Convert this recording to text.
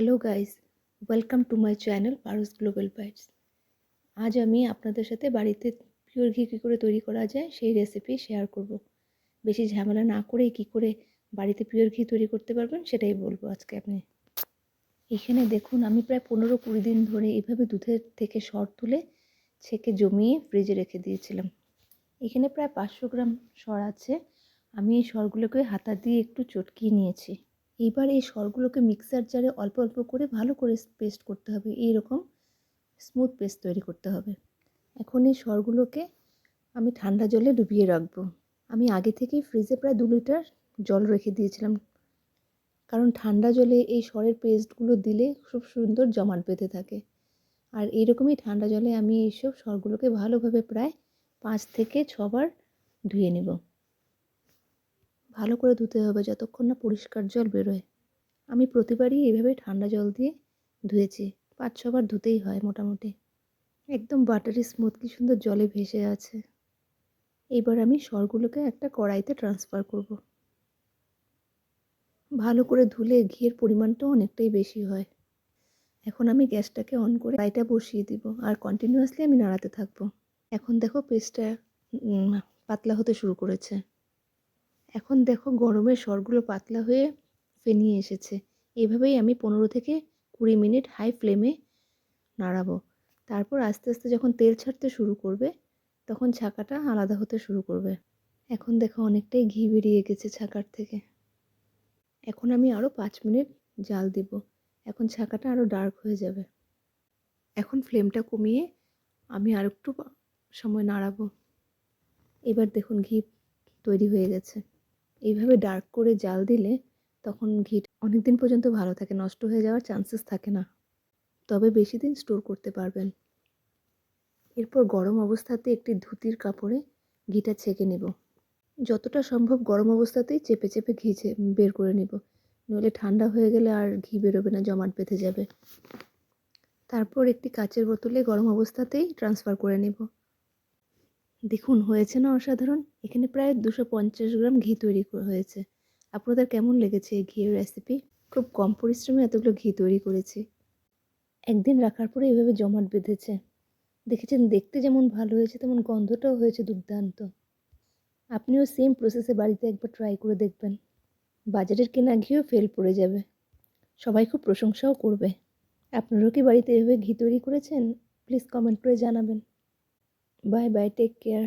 Hello guys, welcome to my channel Parus global bytes. আজ আমি আপনাদের সাথে বাড়িতে পিওর ঘি কী করে তৈরি করা যায় সেই রেসিপি শেয়ার করব। বেশি ঝামেলা না করে কী করে বাড়িতে পিওর ঘি তৈরি করতে পারবেন সেটাই বলবো আজকে আপনি। এখানে দেখুন আমি প্রায় 15-20 দিন ধরে এভাবে দুধের থেকে সর তুলে ছেঁকে জমিয়ে ফ্রিজে রেখে দিয়েছিলাম। এখানে প্রায় 500 গ্রাম সর আছে। আমি এই সরগুলোকে হাতা দিয়ে একটু চটকিয়ে নিয়েছি। এইবার এই সরগুলোকে মিক্সার জারে অল্প অল্প করে ভালো করে পেস্ট করতে হবে। এইরকম স্মুথ পেস্ট তৈরি করতে হবে। এখন এই সরগুলোকে আমি ঠান্ডা জলে ডুবিয়ে রাখবো। আমি আগে থেকেই ফ্রিজে প্রায় 2 লিটার জল রেখে দিয়েছিলাম, কারণ ঠান্ডা জলে এই সরের পেস্টগুলো দিলে খুব সুন্দর জমাট বেঁধে থাকে। আর এইরকমই ঠান্ডা জলে আমি এইসব সরগুলোকে ভালোভাবে প্রায় 5 থেকে 6 বার ধুয়ে নেব। ভালো করে ধুতে হবে যতক্ষণ না পরিষ্কার জল বেরোয়। আমি প্রতিবারই এইভাবে ঠান্ডা জল দিয়ে ধুয়েছি। 5-6 বার ধুতেই হয় মোটামুটি। একদম বাটারি স্মুথ কি সুন্দর জলে ভেসে আছে। এইবার আমি সরগুলোকে একটা কড়াইতে ট্রান্সফার করব। ভালো করে ধুলে ঘিয়ের পরিমাণটাও অনেকটাই বেশি হয়। এখন আমি গ্যাসটাকে অন করে কড়াইটা বসিয়ে দিব আর কন্টিনিউয়াসলি আমি নাড়াতে থাকবো। এখন দেখো পেস্টটা পাতলা হতে শুরু করেছে। এখন দেখো গরমের সরগুলো পাতলা হয়ে ফেনিয়ে এসেছে। এইভাবেই আমি 15 থেকে 20 মিনিট হাই ফ্লেমে নাড়াবো। তারপর আস্তে আস্তে যখন তেল ছাড়তে শুরু করবে তখন ছাকাটা আলাদা হতে শুরু করবে। এখন দেখো অনেকটাই ঘি বেরিয়ে গেছে ছাকার থেকে। এখন আমি আরও 5 মিনিট জাল দিব। এখন ছাকাটা আরও ডার্ক হয়ে যাবে। এখন ফ্লেমটা কমিয়ে আমি আর একটু সময় নাড়াবো। এবার দেখুন ঘি তৈরি হয়ে গেছে। এইভাবে ডার্ক করে জাল দিলে তখন ঘি অনেক দিন পর্যন্ত ভালো থাকে, নষ্ট হয়ে যাওয়ার চান্সেস থাকে না, তবে বেশি দিন স্টোর করতে পারবেন। এরপর গরম অবস্থাতে একটি ধুতির কাপড়ে ঘিটা ছেঁকে নেব। যতটা সম্ভব গরম অবস্থাতেই চেপে চেপে ঘি বের করে নেব, নইলে ঠান্ডা হয়ে গেলে আর ঘি বেরোবে না, জমাট বেঁধে যাবে। তারপর একটি কাচের বোতলে গরম অবস্থাতেই ট্রান্সফার করে নেব। দেখুন হয়েছে না অসাধারণ। এখানে প্রায় 250 গ্রাম ঘি তৈরি হয়েছে। আপনাদের কেমন লেগেছে এই ঘিয়ের রেসিপি? খুব কম পরিশ্রমে এতগুলো ঘি তৈরি করেছি। একদিন রাখার পরে এভাবে জমাট বেঁধেছে। দেখেছেন, দেখতে যেমন ভালো হয়েছে তেমন গন্ধটাও হয়েছে দুর্দান্ত। আপনিও সেম প্রসেসে বাড়িতে একবার ট্রাই করে দেখবেন। বাজারের কেনা ঘিও ফেল পড়ে যাবে, সবাই খুব প্রশংসাও করবে। আপনারাও কি বাড়িতে এভাবে ঘি তৈরি করেছেন? প্লিজ কমেন্ট করে জানাবেন। Bye bye, take care.